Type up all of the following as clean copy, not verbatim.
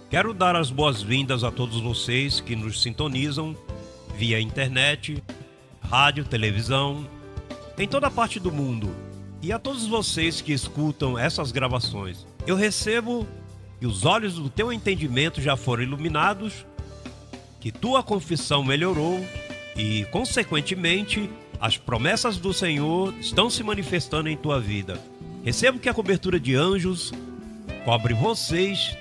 Quero dar as boas-vindas a todos vocês que nos sintonizam via internet, rádio, televisão, em toda parte do mundo. E a todos vocês que escutam essas gravações. Eu recebo que os olhos do teu entendimento já foram iluminados, que tua confissão melhorou e, consequentemente, as promessas do Senhor estão se manifestando em tua vida. Recebo que a cobertura de anjos cobre vocês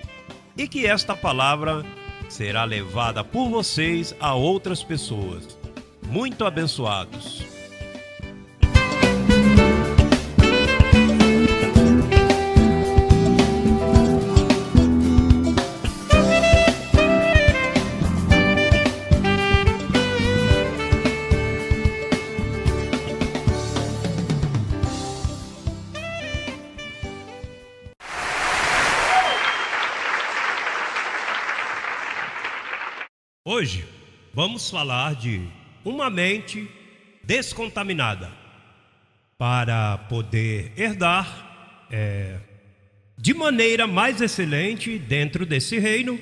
e que esta palavra será levada por vocês a outras pessoas. Muito abençoados. Hoje vamos falar de uma mente descontaminada para poder herdar de maneira mais excelente dentro desse reino,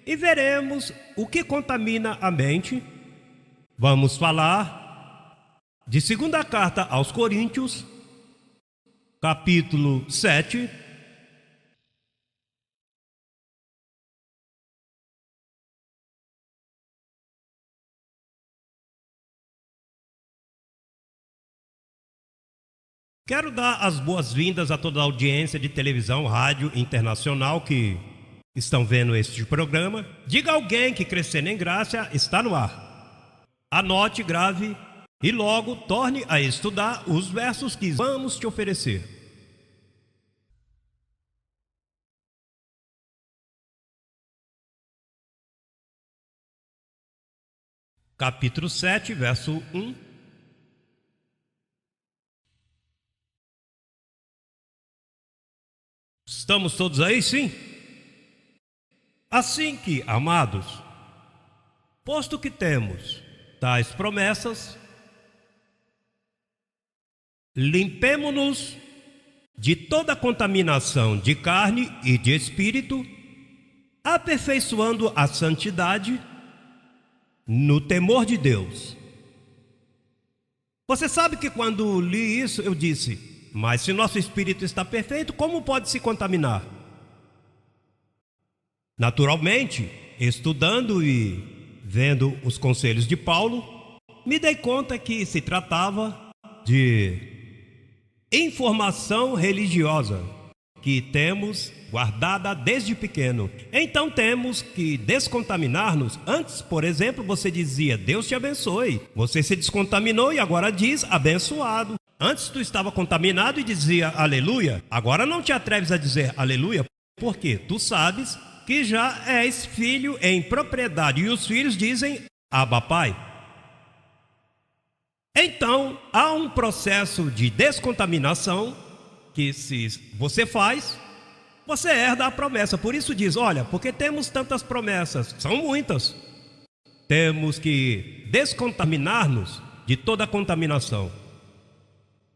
e veremos o que contamina a mente. Vamos falar de segunda carta aos Coríntios, capítulo 7, Quero dar as boas-vindas a toda a audiência de televisão, rádio internacional que estão vendo este programa. Diga a alguém que Crescendo em Graça está no ar. Anote, grave e logo torne a estudar os versos que vamos te oferecer. Capítulo 7, verso 1. Estamos todos aí, sim? Assim que, amados, posto que temos tais promessas, limpemo-nos de toda contaminação de carne e de espírito, aperfeiçoando a santidade no temor de Deus. Você sabe que quando li isso eu disse: mas se nosso espírito está perfeito, como pode se contaminar? Naturalmente, estudando e vendo os conselhos de Paulo, me dei conta que se tratava de informação religiosa que temos guardada desde pequeno. Então temos que descontaminar-nos. Antes, por exemplo, você dizia: Deus te abençoe. Você se descontaminou e agora diz abençoado. Antes tu estava contaminado e dizia aleluia. Agora não te atreves a dizer aleluia, porque tu sabes que já és filho em propriedade, e os filhos dizem Abba Pai. Então há um processo de descontaminação que, se você faz, você herda a promessa. Por isso diz: olha, porque temos tantas promessas, são muitas, temos que descontaminar-nos de toda a contaminação.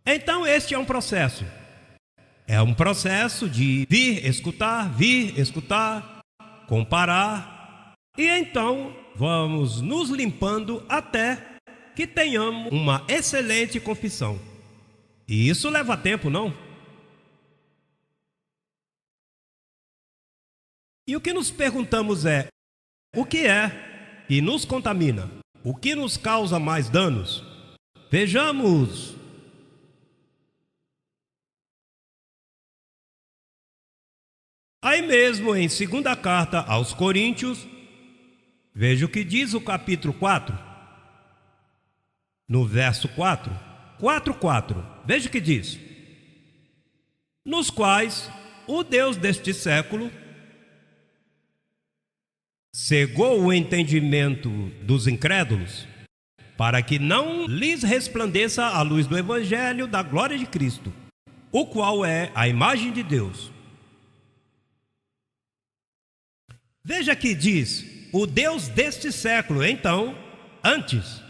Então este é um processo. É um processo de vir, escutar, comparar. E então vamos nos limpando até que tenhamos uma excelente confissão. E isso leva tempo, não? E o que nos perguntamos é: o que é que nos contamina? O que nos causa mais danos? Vejamos. Aí mesmo em segunda carta aos Coríntios, veja o que diz o capítulo 4, no verso 4, 4, veja o que diz: nos quais o Deus deste século cegou o entendimento dos incrédulos, para que não lhes resplandeça a luz do evangelho da glória de Cristo, o qual é a imagem de Deus. Veja que diz o Deus deste século. Então, antes,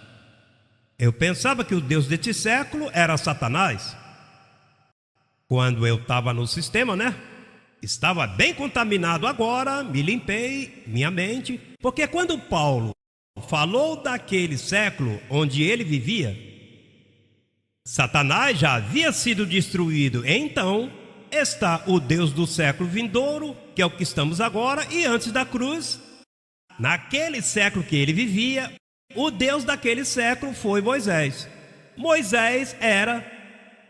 eu pensava que o Deus deste século era Satanás, quando eu estava no sistema, né? Estava bem contaminado agora, me limpei minha mente, porque quando Paulo falou daquele século onde ele vivia, Satanás já havia sido destruído. Então está o Deus do século vindouro, que é o que estamos agora, e antes da cruz, naquele século que ele vivia, o Deus daquele século foi Moisés. Moisés era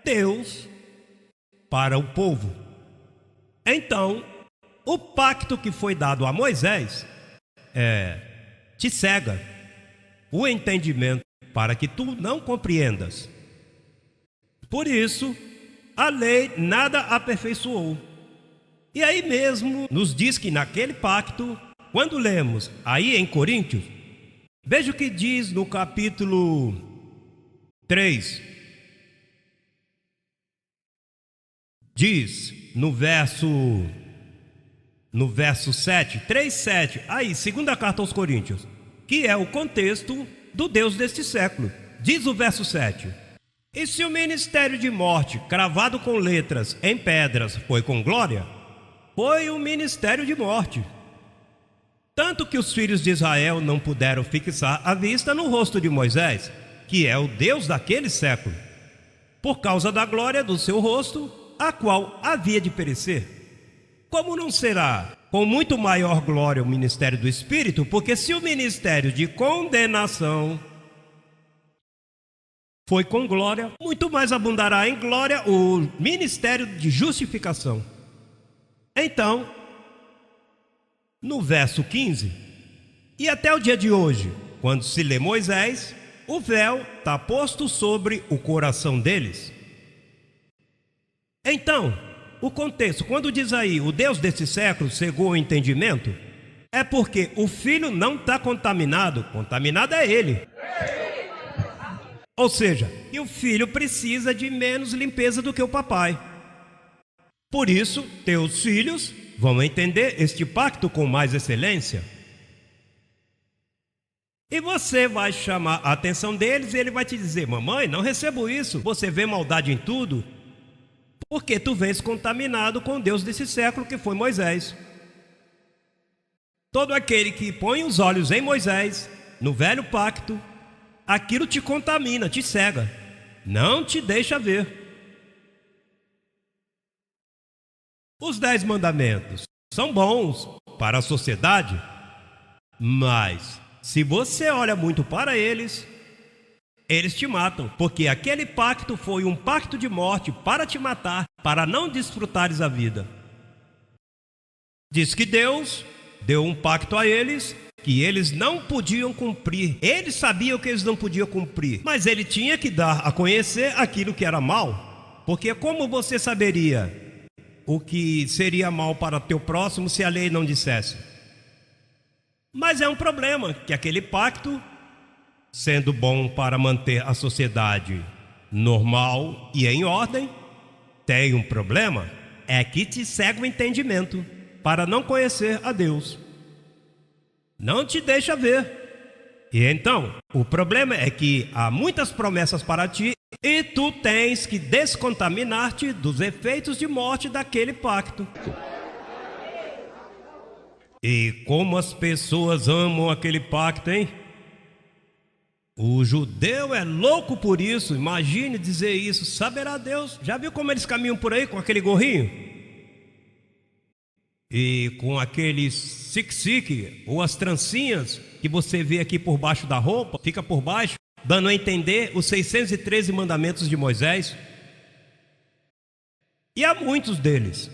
Deus para o povo. Então, o pacto que foi dado a Moisés te cega o entendimento para que tu não compreendas. Por isso, a lei nada aperfeiçoou. E aí mesmo nos diz que naquele pacto, quando lemos aí em Coríntios, veja o que diz no capítulo 3. Diz no verso 7, 3:7, aí, segunda carta aos Coríntios, que é o contexto do Deus deste século. Diz o verso 7: e se o ministério de morte, cravado com letras em pedras, foi com glória, foi um ministério de morte. Tanto que os filhos de Israel não puderam fixar a vista no rosto de Moisés, que é o Deus daquele século, por causa da glória do seu rosto, a qual havia de perecer. Como não será com muito maior glória o ministério do Espírito? Porque se o ministério de condenação foi com glória, muito mais abundará em glória o ministério de justificação. Então, no verso 15, e até o dia de hoje, quando se lê Moisés, o véu está posto sobre o coração deles. Então, o contexto, quando diz aí, o Deus desse século cegou o entendimento, é porque o filho não está contaminado, contaminado é ele. Ou seja, que o filho precisa de menos limpeza do que o papai. Por isso, teus filhos vão entender este pacto com mais excelência. E você vai chamar a atenção deles e ele vai te dizer: mamãe, não recebo isso, você vê maldade em tudo, porque tu vens contaminado com o Deus desse século que foi Moisés. Todo aquele que põe os olhos em Moisés, no velho pacto, aquilo te contamina, te cega, não te deixa ver. Os 10 mandamentos são bons para a sociedade, mas se você olha muito para eles, eles te matam, porque aquele pacto foi um pacto de morte para te matar, para não desfrutares a vida. Diz que Deus deu um pacto a eles que eles não podiam cumprir. Eles sabiam que eles não podiam cumprir, mas ele tinha que dar a conhecer aquilo que era mal, porque como você saberia o que seria mal para teu próximo se a lei não dissesse? Mas é um problema que aquele pacto, sendo bom para manter a sociedade normal e em ordem, tem um problema, é que te cega o entendimento para não conhecer a Deus, não te deixa ver. E então, o problema é que há muitas promessas para ti e tu tens que descontaminar-te dos efeitos de morte daquele pacto. E como as pessoas amam aquele pacto, hein? O judeu é louco por isso. Imagine dizer isso, saberá Deus. Já viu como eles caminham por aí com aquele gorrinho? E com aquele sique-sique, ou as trancinhas que você vê aqui por baixo da roupa, fica por baixo, dando a entender os 613 mandamentos de Moisés. E há muitos deles.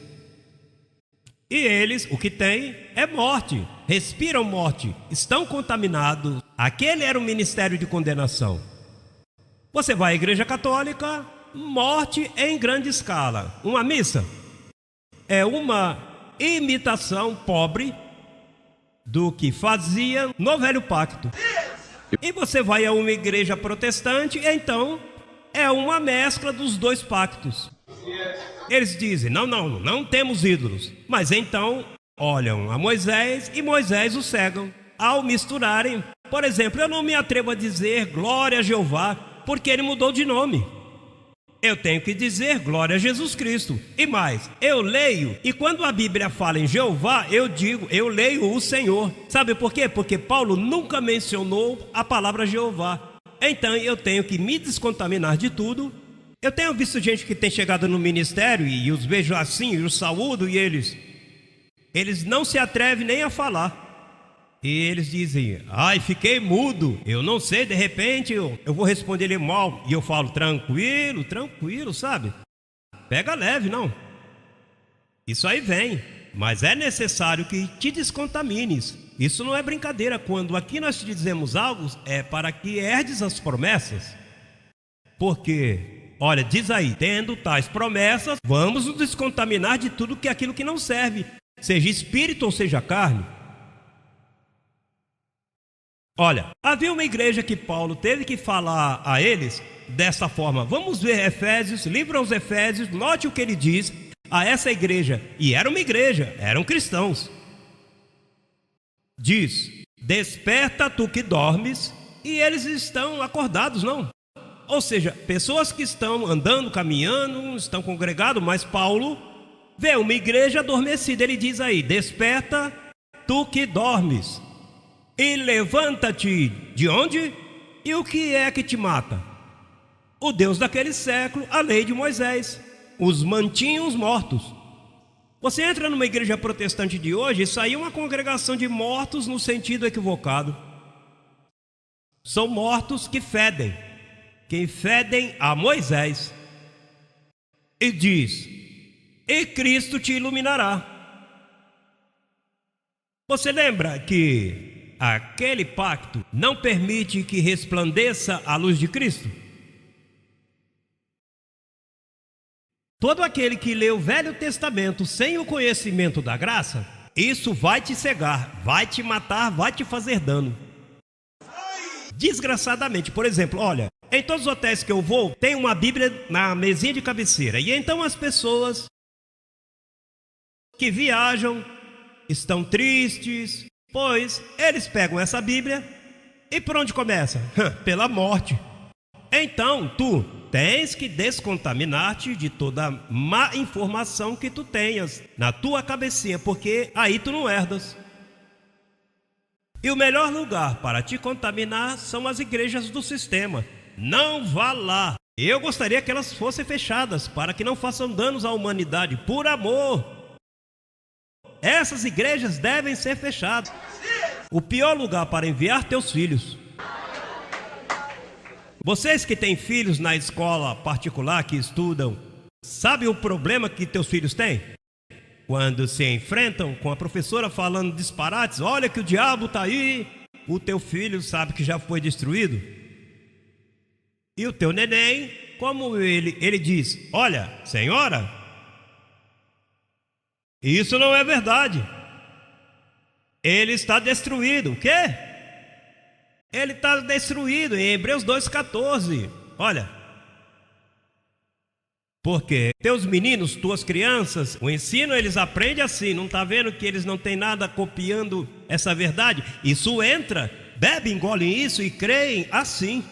E eles, o que têm é morte, respiram morte, estão contaminados. Aquele era o ministério de condenação. Você vai à igreja católica, morte em grande escala. Uma missa é uma imitação pobre do que fazia no velho pacto. E você vai a uma igreja protestante, então é uma mescla dos dois pactos. Eles dizem, não temos ídolos. Mas então olham a Moisés e Moisés o cegam. Ao misturarem, por exemplo, eu não me atrevo a dizer glória a Jeová, porque ele mudou de nome. eu tenho que dizer glória a Jesus Cristo. E mais, eu leio, e quando a Bíblia fala em Jeová, eu digo, eu leio o Senhor. Sabe por quê? Porque Paulo nunca mencionou a palavra Jeová. Então eu tenho que me descontaminar de tudo. Eu tenho visto gente que tem chegado no ministério e os vejo assim, e os saúdo, e eles não se atrevem nem a falar. E eles dizem, ai, fiquei mudo, eu não sei, de repente eu vou responder ele mal. E eu falo, tranquilo, tranquilo, sabe? Pega leve, não. Isso aí vem, mas é necessário que te descontamines. Isso não é brincadeira. Quando aqui nós te dizemos algo, é para que herdes as promessas. Porque, olha, diz aí, tendo tais promessas, vamos nos descontaminar de tudo que é aquilo que não serve, seja espírito ou seja carne. Olha, havia uma igreja que Paulo teve que falar a eles dessa forma. Vamos ver Efésios, livro aos Efésios, note o que ele diz a essa igreja. E era uma igreja, eram cristãos. Diz, desperta tu que dormes, e eles estão acordados, não? Ou seja, pessoas que estão andando, caminhando, estão congregados, mas Paulo vê uma igreja adormecida. Ele diz aí, desperta tu que dormes. E levanta-te de onde? E o que é que te mata? O Deus daquele século, a lei de Moisés, os mantinham os mortos. Você entra numa igreja protestante de hoje, isso aí é uma congregação de mortos no sentido equivocado. São mortos que fedem a Moisés. E diz, e Cristo te iluminará. Você lembra que aquele pacto não permite que resplandeça a luz de Cristo? Todo aquele que lê o Velho Testamento sem o conhecimento da graça, isso vai te cegar, vai te matar, vai te fazer dano. Desgraçadamente, por exemplo, olha, em todos os hotéis que eu vou, tem uma Bíblia na mesinha de cabeceira. E então as pessoas que viajam estão tristes, pois eles pegam essa Bíblia e por onde começa? Pela morte. Então tu tens que descontaminar-te de toda má informação que tu tenhas na tua cabecinha, porque aí tu não herdas. E o melhor lugar para te contaminar são as igrejas do sistema. Não vá lá. Eu gostaria que elas fossem fechadas para que não façam danos à humanidade, por amor. Essas igrejas devem ser fechadas. O pior lugar para enviar teus filhos. Vocês que têm filhos na escola particular que estudam, sabe o problema que teus filhos têm? Quando se enfrentam com a professora falando disparates, olha que o diabo está aí, o teu filho sabe que já foi destruído. E o teu neném, como ele diz, olha, senhora, isso não é verdade. Ele está destruído. O quê? Ele está destruído em Hebreus 2,14. Olha, porque teus meninos, tuas crianças, o ensino eles aprendem assim. Não está vendo que eles não têm nada copiando essa verdade? Isso entra, bebe, engolem isso e creem assim.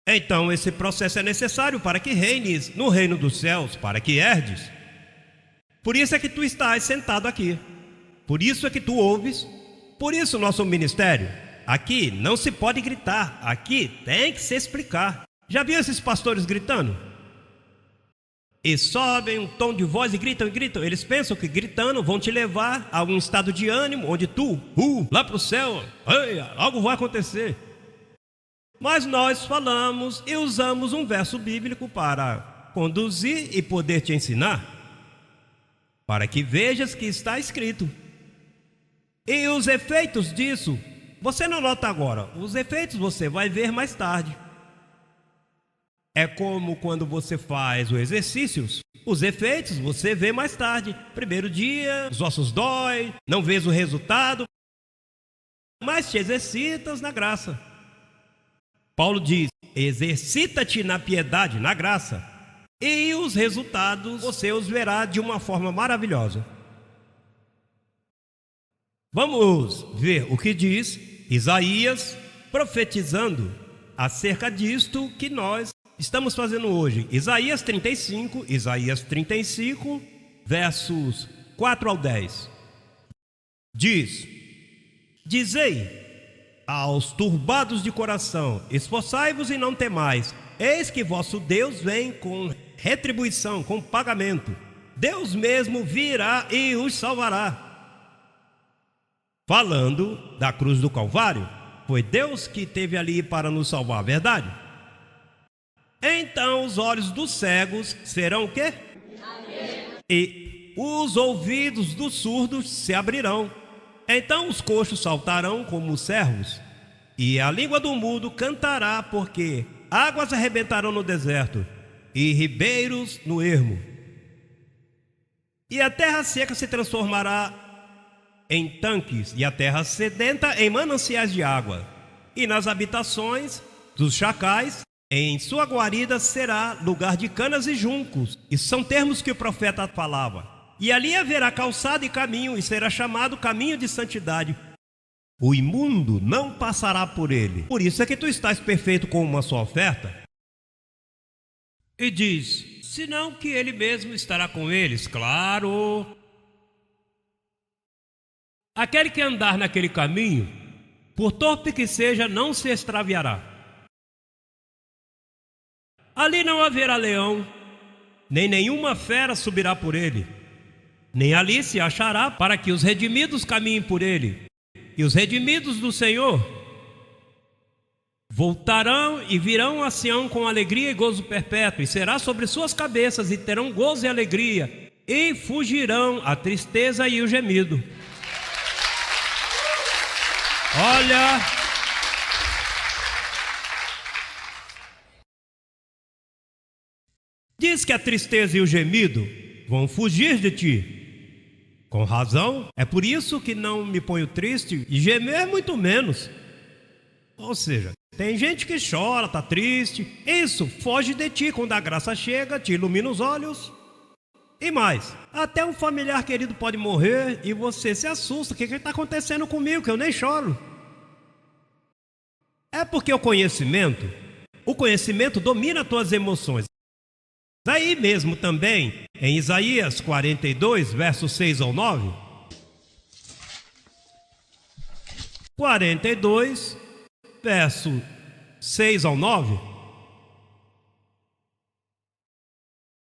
Então esse processo é necessário para que reines no reino dos céus, para que herdes. Por isso é que tu estás sentado aqui. Por isso é que tu ouves. Por isso nosso ministério. Aqui não se pode gritar. Aqui tem que se explicar. Já viu esses pastores gritando? E sobem um tom de voz e gritam e gritam. Eles pensam que gritando vão te levar a um estado de ânimo onde tu, lá para o céu, algo vai acontecer. Mas nós falamos e usamos um verso bíblico para conduzir e poder te ensinar, para que vejas que está escrito. E os efeitos disso, você não nota agora, os efeitos você vai ver mais tarde. É como quando você faz os exercícios, os efeitos você vê mais tarde. Primeiro dia, os ossos dói, não vês o resultado, mas te exercitas na graça. Paulo diz, exercita-te na piedade, na graça, e os resultados você os verá de uma forma maravilhosa. Vamos ver o que diz Isaías profetizando acerca disto que nós estamos fazendo hoje. Isaías 35, versos 4 ao 10. Diz: Dizei aos turbados de coração: esforçai-vos e não temais. Eis que vosso Deus vem com retribuição, com pagamento. Deus mesmo virá e os salvará. Falando da cruz do Calvário, foi Deus que esteve ali para nos salvar, verdade? Então os olhos dos cegos serão o quê? E os ouvidos dos surdos se abrirão. Então os coxos saltarão como servos, e a língua do mudo cantará, porque águas arrebentarão no deserto, e ribeiros no ermo. E a terra seca se transformará em tanques, e a terra sedenta em mananciais de água. E nas habitações dos chacais, em sua guarida será lugar de canas e juncos. Isso são termos que o profeta falava. E ali haverá calçada e caminho, e será chamado caminho de santidade. O imundo não passará por ele. Por isso é que tu estás perfeito com uma só oferta. E diz: senão que ele mesmo estará com eles. Claro. Aquele que andar naquele caminho, por torpe que seja, não se extraviará. Ali não haverá leão, nem nenhuma fera subirá por ele, nem ali se achará para que os redimidos caminhem por ele. E os redimidos do Senhor voltarão e virão a Sião com alegria e gozo perpétuo, e será sobre suas cabeças, e terão gozo e alegria, e fugirão a tristeza e o gemido. Olha, diz que a tristeza e o gemido vão fugir de ti. Com razão, é por isso que não me ponho triste, e gemer muito menos. Ou seja, tem gente que chora, está triste. Isso foge de ti quando a graça chega, te ilumina os olhos. E mais, até um familiar querido pode morrer e você se assusta. O que está acontecendo comigo, que eu nem choro? É porque o conhecimento domina as tuas emoções. Aí mesmo também, em Isaías 42, versos 6 ao 9. 42, verso 6 ao 9.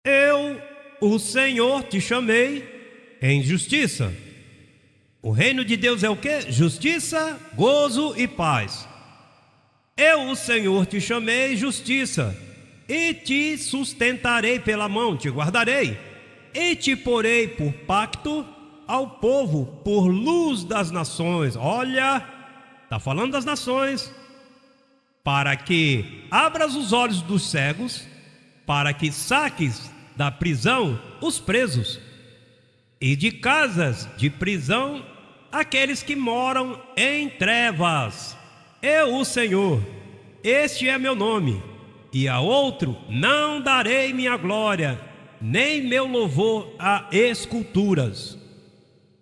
Eu, o Senhor, te chamei em justiça. O reino de Deus é o quê? Justiça, gozo e paz. Eu, o Senhor, te chamei em justiça, e te sustentarei pela mão, te guardarei, e te porei por pacto ao povo, por luz das nações. Olha, está falando das nações. Para que abras os olhos dos cegos, para que saques da prisão os presos, e de casas de prisão aqueles que moram em trevas. Eu, o Senhor, este é meu nome, e a outro não darei minha glória, nem meu louvor a esculturas.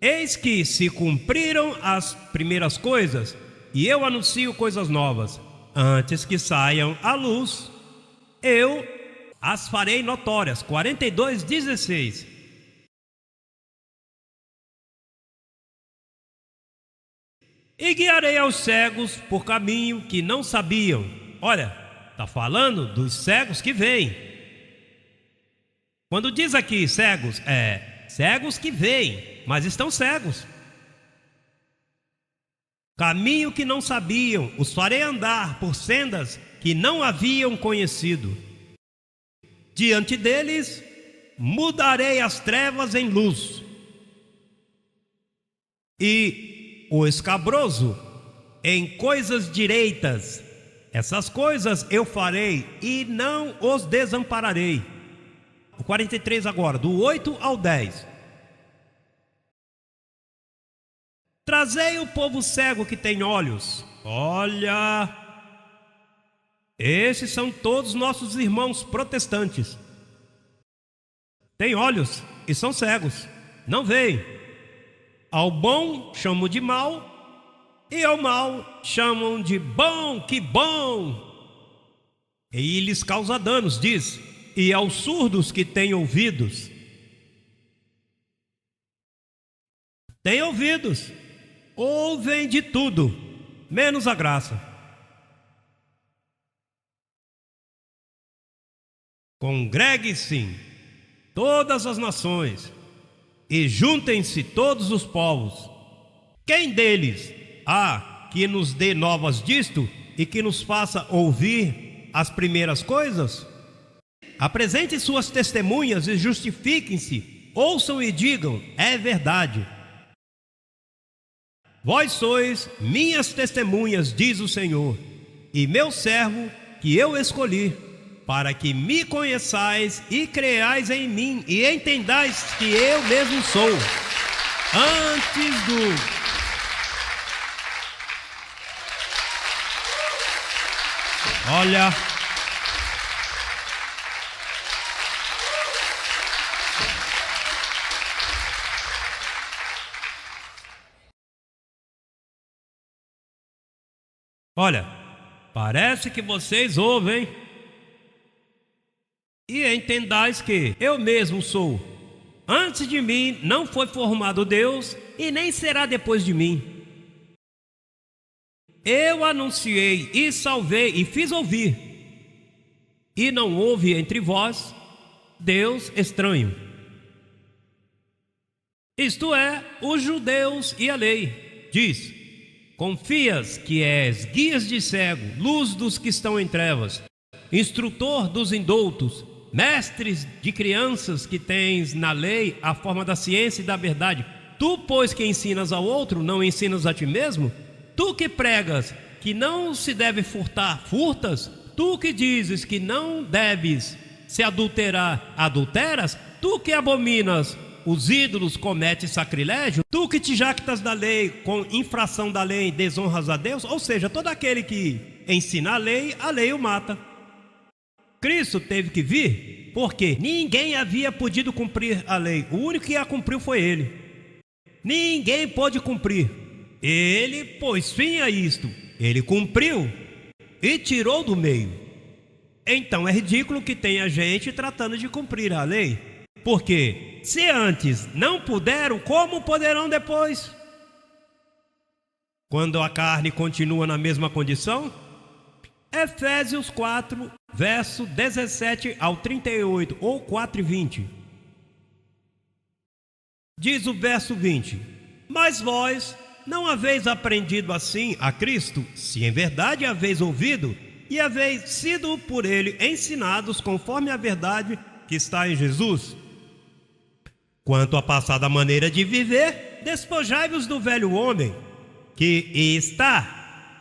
Eis que se cumpriram as primeiras coisas, e eu anuncio coisas novas. Antes que saiam à luz, eu as farei notórias. 42, 16. E guiarei aos cegos por caminho que não sabiam. Olha, está falando dos cegos que vêm. Quando diz aqui cegos, cegos que veem, mas estão cegos. Caminho que não sabiam, os farei andar por sendas que não haviam conhecido. Diante deles, mudarei as trevas em luz, e o escabroso em coisas direitas. Essas coisas eu farei e não os desampararei. O 43 agora, do 8 ao 10. Trazei o povo cego que tem olhos. Olha, esses são todos nossos irmãos protestantes. Têm olhos e são cegos, não veem. Ao bom chamam de mal, e ao mal chamam de bom. Que bom! e lhes causa danos, diz, e aos surdos que têm ouvidos. Têm ouvidos, ouvem de tudo, menos a graça. Congreguem-se todas as nações e juntem-se todos os povos. Quem deles há que nos dê novas disto e que nos faça ouvir as primeiras coisas? Apresentem suas testemunhas e justifiquem-se, ouçam e digam: é verdade. Vós sois minhas testemunhas, diz o Senhor, e meu servo que eu escolhi, para que me conheçais e creais em mim e entendais que eu mesmo sou. Antes do... Olha... Olha, parece que vocês ouvem e entendais que eu mesmo sou. Antes de mim não foi formado Deus e nem será depois de mim. Eu anunciei e salvei e fiz ouvir. E não houve entre vós Deus estranho. Isto é, os judeus e a lei. Diz: confias que és guias de cego, luz dos que estão em trevas, instrutor dos indoutos, mestres de crianças que tens na lei a forma da ciência e da verdade. Tu, pois, que ensinas ao outro, não ensinas a ti mesmo? Tu que pregas que não se deve furtar, furtas? Tu que dizes que não deves se adulterar, adulteras? Tu que abominas os ídolos, cometes sacrilégio? Tu que te jactas da lei, com infração da lei, desonras a Deus? Ou seja, todo aquele que ensina a lei o mata. Cristo teve que vir porque ninguém havia podido cumprir a lei. O único que a cumpriu foi ele. Ninguém pôde cumprir. Ele pôs fim a isto. Ele cumpriu e tirou do meio. Então é ridículo que tenha gente tratando de cumprir a lei. Porque se antes não puderam, como poderão depois? Quando a carne continua na mesma condição? Efésios 4, verso 17 ao 38, ou 4:20. Diz o verso 20: mas vós não haveis aprendido assim a Cristo, se em verdade haveis ouvido e haveis sido por ele ensinados conforme a verdade que está em Jesus. Quanto à passada maneira de viver, despojai-vos do velho homem, que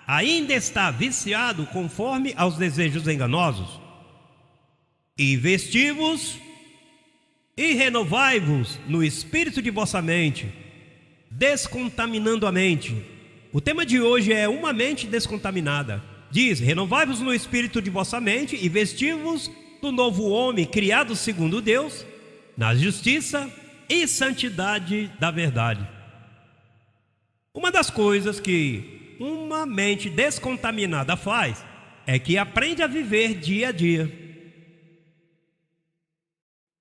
ainda está viciado conforme aos desejos enganosos, e vesti-vos e renovai-vos no espírito de vossa mente, descontaminando a mente. O tema de hoje é uma mente descontaminada. Diz: renovai-vos no espírito de vossa mente e vesti-vos do novo homem, criado segundo Deus, na justiça e santidade da verdade. Uma das coisas que uma mente descontaminada faz é que aprende a viver dia a dia.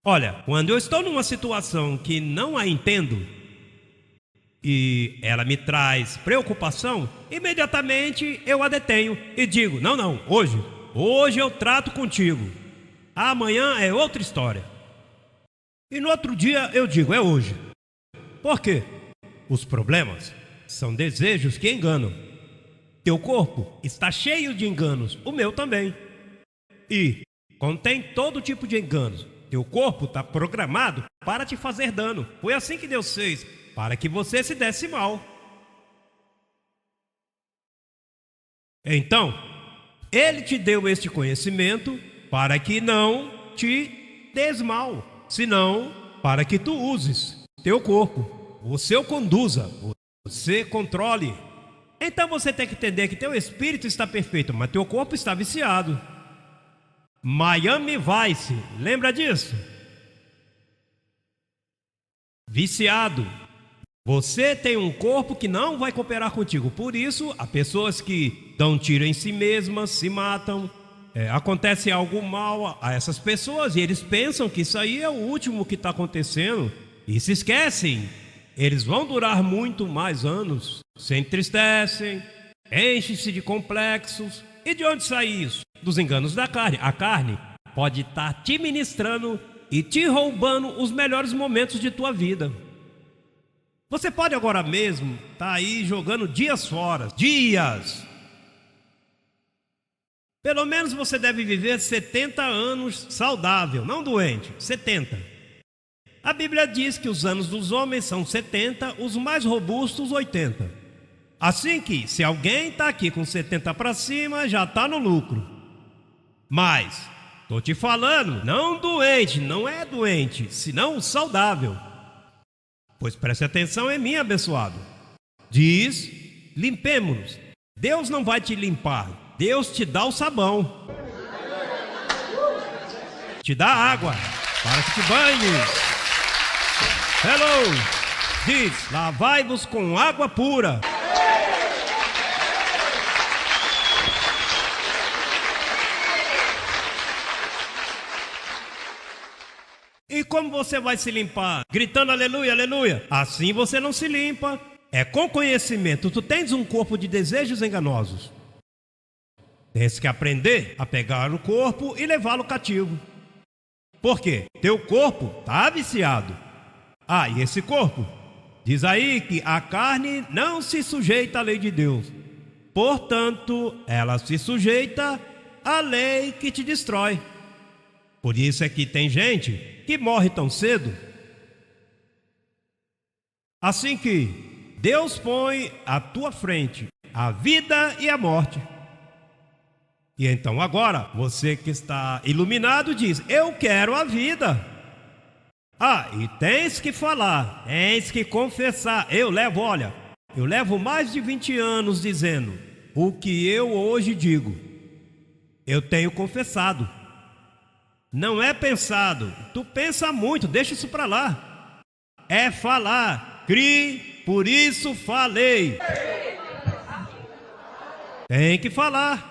Olha, quando eu estou numa situação que não a entendo e ela me traz preocupação, imediatamente eu a detenho e digo: não, hoje eu trato contigo, amanhã é outra história. E no outro dia eu digo: é hoje. Por quê? Os problemas são desejos que enganam. Teu corpo está cheio de enganos, o meu também. E contém todo tipo de enganos. Teu corpo está programado para te fazer dano. Foi assim que Deus fez, para que você se desse mal. Então, Ele te deu este conhecimento para que não te des mal, senão para que tu uses teu corpo, você o conduza, você controle. Então você tem que entender que teu espírito está perfeito, mas teu corpo está viciado. Miami Vice, lembra disso? Viciado. Você tem um corpo que não vai cooperar contigo. Por isso, há pessoas que dão tiro em si mesmas, se matam, acontece algo mal a essas pessoas e eles pensam que isso aí é o último que está acontecendo e se esquecem. Eles vão durar muito mais anos, se entristecem, enchem-se de complexos. E de onde sai isso? Dos enganos da carne. A carne pode estar te ministrando e te roubando os melhores momentos de tua vida. Você pode agora mesmo estar aí jogando dias fora, dias. Pelo menos você deve viver 70 anos saudável, não doente, 70. A Bíblia diz que os anos dos homens são 70, os mais robustos 80. Assim que, se alguém está aqui com 70 para cima, já está no lucro. Mas, estou te falando, não doente, não é doente, senão saudável. Pois preste atenção em mim, abençoado. Diz, limpemos-nos. Deus não vai te limpar, Deus te dá o sabão. Te dá água para que te banhes. Hello! Diz, lavai-vos com água pura. E como você vai se limpar? Gritando aleluia, aleluia. Assim você não se limpa. É com conhecimento. Tu tens um corpo de desejos enganosos. Tens que aprender a pegar o corpo e levá-lo cativo. Por quê? Teu corpo está viciado. E esse corpo? Diz aí que a carne não se sujeita à lei de Deus. Portanto, ela se sujeita à lei que te destrói. Por isso é que tem gente que morre tão cedo. Assim que Deus põe à tua frente a vida e a morte. E então agora, você que está iluminado diz, eu quero a vida. E tens que falar, tens que confessar. Eu levo mais de 20 anos dizendo o que eu hoje digo. Eu tenho confessado. Não é pensado. Tu pensa muito, deixa isso para lá. É falar. Crie, por isso falei. Tem que falar.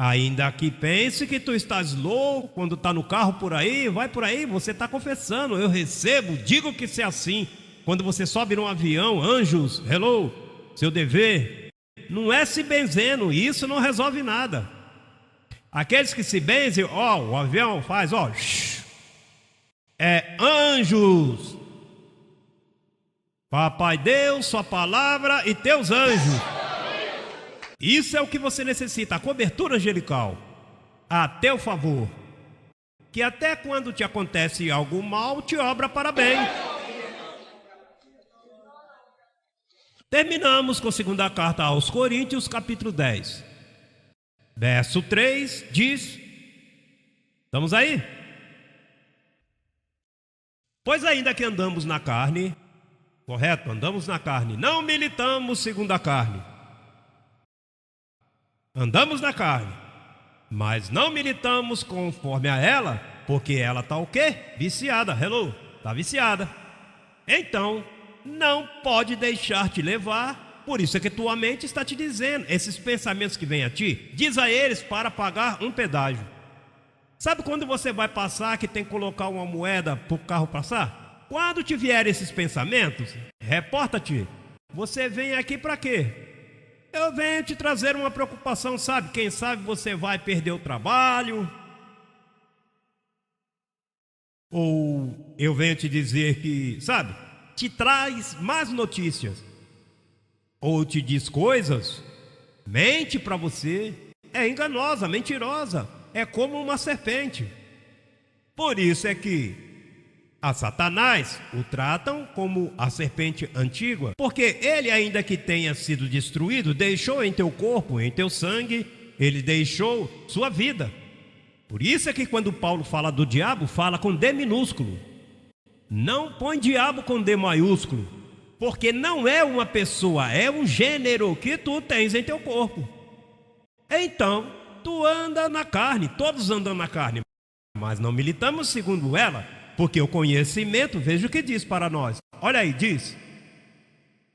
Ainda que pense que tu estás louco quando está no carro por aí, vai por aí, você está confessando. Eu recebo, digo que se é assim. Quando você sobe num avião, anjos, hello, seu dever. Não é se benzendo, isso não resolve nada. Aqueles que se benzem, o avião faz, é anjos. Papai Deus, sua palavra e teus anjos. Isso é o que você necessita, a cobertura angelical, a teu favor, que até quando te acontece algo mal, te obra para bem. Terminamos com a segunda carta aos Coríntios, capítulo 10. Verso 3 diz, estamos aí? Pois ainda que andamos na carne, correto, andamos na carne, não militamos segundo a carne. Andamos na carne, mas não militamos conforme a ela, porque ela está o quê? Viciada, hello, está viciada. Então, não pode deixar te levar, por isso é que tua mente está te dizendo, esses pensamentos que vêm a ti, diz a eles para pagar um pedágio. Sabe quando você vai passar que tem que colocar uma moeda para o carro passar? Quando te vierem esses pensamentos, reporta-te, você vem aqui para quê? Eu venho te trazer uma preocupação, sabe? Quem sabe você vai perder o trabalho. Ou eu venho te dizer que, sabe? Te traz más notícias. Ou te diz coisas. Mente para você. É enganosa, mentirosa. É como uma serpente. Por isso é que a Satanás o tratam como a serpente antiga, porque ele, ainda que tenha sido destruído, deixou em teu corpo, em teu sangue, ele deixou sua vida. Por isso é que quando Paulo fala do diabo, fala com D minúsculo. Não põe diabo com D maiúsculo, porque não é uma pessoa, é um gênero que tu tens em teu corpo. Então, tu anda na carne, todos andam na carne, mas não militamos segundo ela, porque o conhecimento, veja o que diz para nós. Olha aí, diz.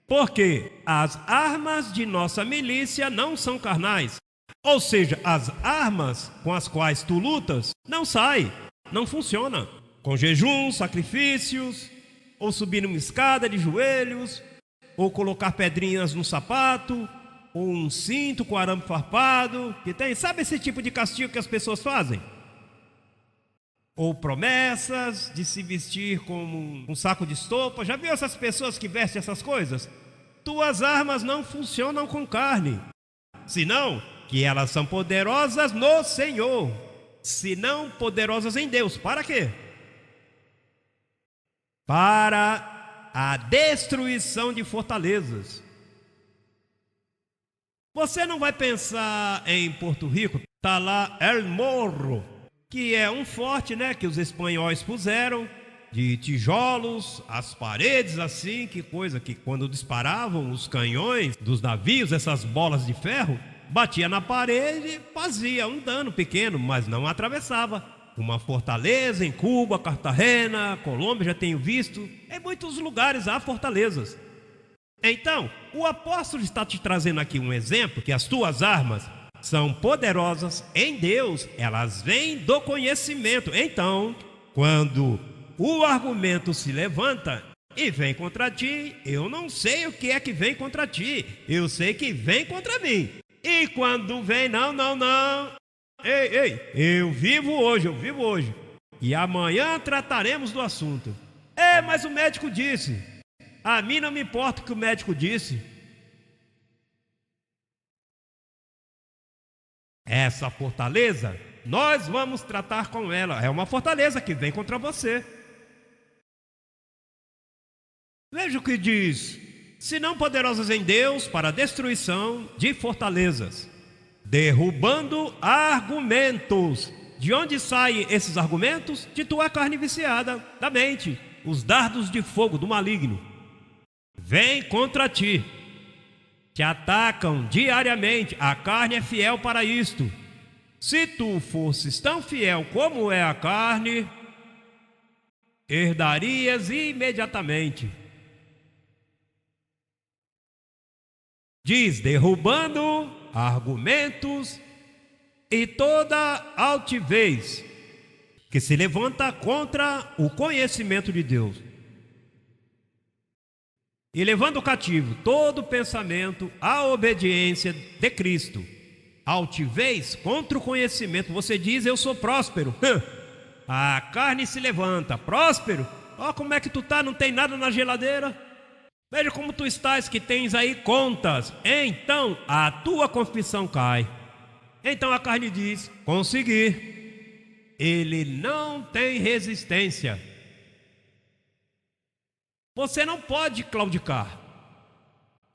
Porque as armas de nossa milícia não são carnais, Ou seja, as armas com as quais tu lutas não saem, não funciona. Com jejum, sacrifícios, ou subir numa escada de joelhos, ou colocar pedrinhas no sapato, ou um cinto com arame farpado, que tem, sabe esse tipo de castigo que as pessoas fazem? Ou promessas de se vestir como um saco de estopa. Já viu essas pessoas que vestem essas coisas? Tuas armas não funcionam com carne, senão que elas são poderosas no Senhor, senão poderosas em Deus. Para quê? Para a destruição de fortalezas. Você não vai pensar em Porto Rico, tá lá El Morro, que é um forte, né, que os espanhóis puseram de tijolos, as paredes assim, que coisa que quando disparavam os canhões dos navios, essas bolas de ferro, batia na parede, fazia um dano pequeno, mas não atravessava. Uma fortaleza em Cuba, Cartagena, Colômbia, já tenho visto, em muitos lugares há fortalezas. Então, o apóstolo está te trazendo aqui um exemplo que as tuas armas são poderosas em Deus, elas vêm do conhecimento. Então, quando o argumento se levanta e vem contra ti, eu não sei o que é que vem contra ti, eu sei que vem contra mim. E quando vem, não, ei, eu vivo hoje, e amanhã trataremos do assunto. Mas o médico disse. A mim não me importa o que o médico disse. Essa fortaleza, nós vamos tratar com ela. É uma fortaleza que vem contra você. Veja o que diz: se não poderosas em Deus para a destruição de fortalezas, derrubando argumentos. De onde saem esses argumentos? De tua carne viciada, da mente. Os dardos de fogo do maligno vêm contra ti, te atacam diariamente. A carne é fiel para isto. Se tu fosses tão fiel como é a carne, herdarias imediatamente. Diz: derrubando argumentos e toda altivez que se levanta contra o conhecimento de Deus, e levando cativo todo pensamento à obediência de Cristo. Altivez contra o conhecimento. Você diz: eu sou próspero. A carne se levanta. Próspero? Ó, como é que tu tá? Não tem nada na geladeira? Veja como tu estás, que tens aí contas. Então a tua confissão cai. Então a carne diz: consegui. Ele não tem resistência. Você não pode claudicar.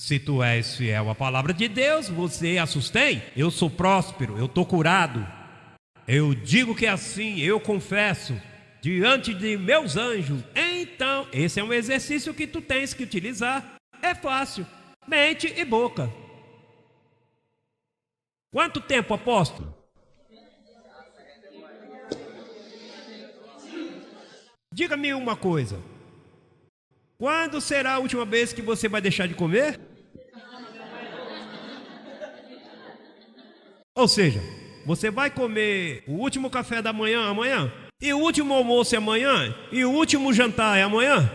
Se tu és fiel à palavra de Deus, você a sustém. Eu sou próspero, eu estou curado. Eu digo que é assim, eu confesso diante de meus anjos. Então, esse é um exercício que tu tens que utilizar. É fácil. Mente e boca. Quanto tempo, apóstolo? Diga-me uma coisa. Quando será a última vez que você vai deixar de comer? Ou seja, você vai comer o último café da manhã amanhã? E o último almoço é amanhã? E o último jantar é amanhã?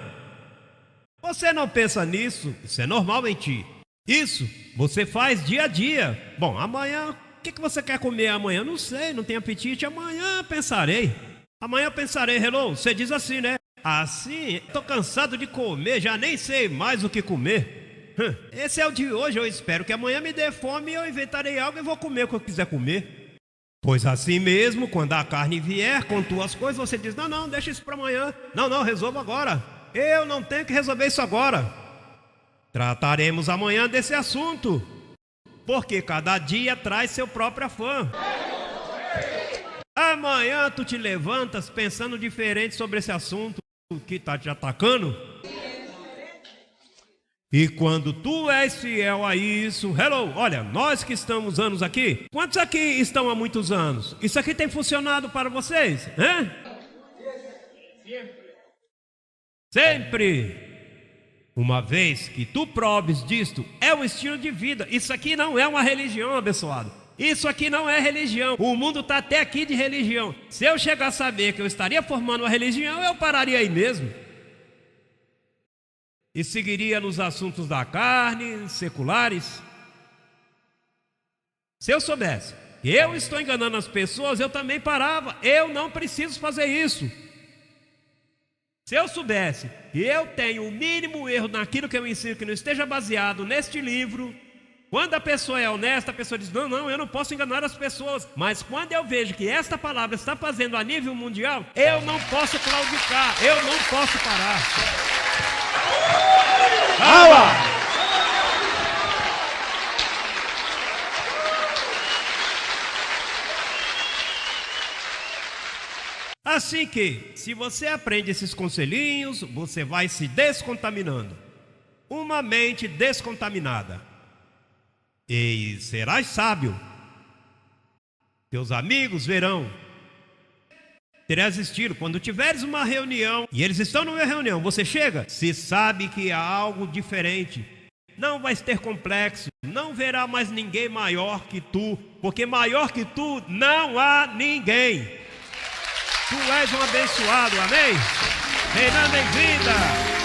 Você não pensa nisso? Isso é normal em ti. Isso você faz dia a dia. Bom, amanhã, o que você quer comer amanhã? Não sei, não tenho apetite. Amanhã pensarei. Amanhã pensarei. Hello, você diz assim, né? Assim, estou cansado de comer, já nem sei mais o que comer. Esse é o de hoje, eu espero que amanhã me dê fome e eu inventarei algo e vou comer o que eu quiser comer. Pois assim mesmo, quando a carne vier com tuas coisas, você diz: não, deixa isso para amanhã. Não, resolva agora. Eu não tenho que resolver isso agora. Trataremos amanhã desse assunto, porque cada dia traz seu próprio afã. Amanhã tu te levantas pensando diferente sobre esse assunto que está te atacando. E quando tu és fiel a isso, hello, olha, nós que estamos anos aqui, quantos aqui estão há muitos anos? Isso aqui tem funcionado para vocês? Sempre. Uma vez que tu proves disto, é um estilo de vida. Isso aqui não é uma religião, abençoado. Isso aqui não é religião. O mundo está até aqui de religião. Se eu chegar a saber que eu estaria formando uma religião, eu pararia aí mesmo. E seguiria nos assuntos da carne, seculares. Se eu soubesse que eu estou enganando as pessoas, eu também parava. Eu não preciso fazer isso. Se eu soubesse que eu tenho o mínimo erro naquilo que eu ensino, que não esteja baseado neste livro, quando a pessoa é honesta, a pessoa diz, não, eu não posso enganar as pessoas. Mas quando eu vejo que esta palavra está fazendo a nível mundial, eu não posso claudicar, eu não posso parar. Fala! Assim que, se você aprende esses conselhinhos, você vai se descontaminando. Uma mente descontaminada. E serás sábio. Teus amigos verão. Terás estilo. Quando tiveres uma reunião e eles estão numa reunião, você chega, se sabe que há algo diferente. Não vais ter complexo. Não verá mais ninguém maior que tu. Porque maior que tu não há ninguém. Tu és um abençoado, amém? Reinando em vida.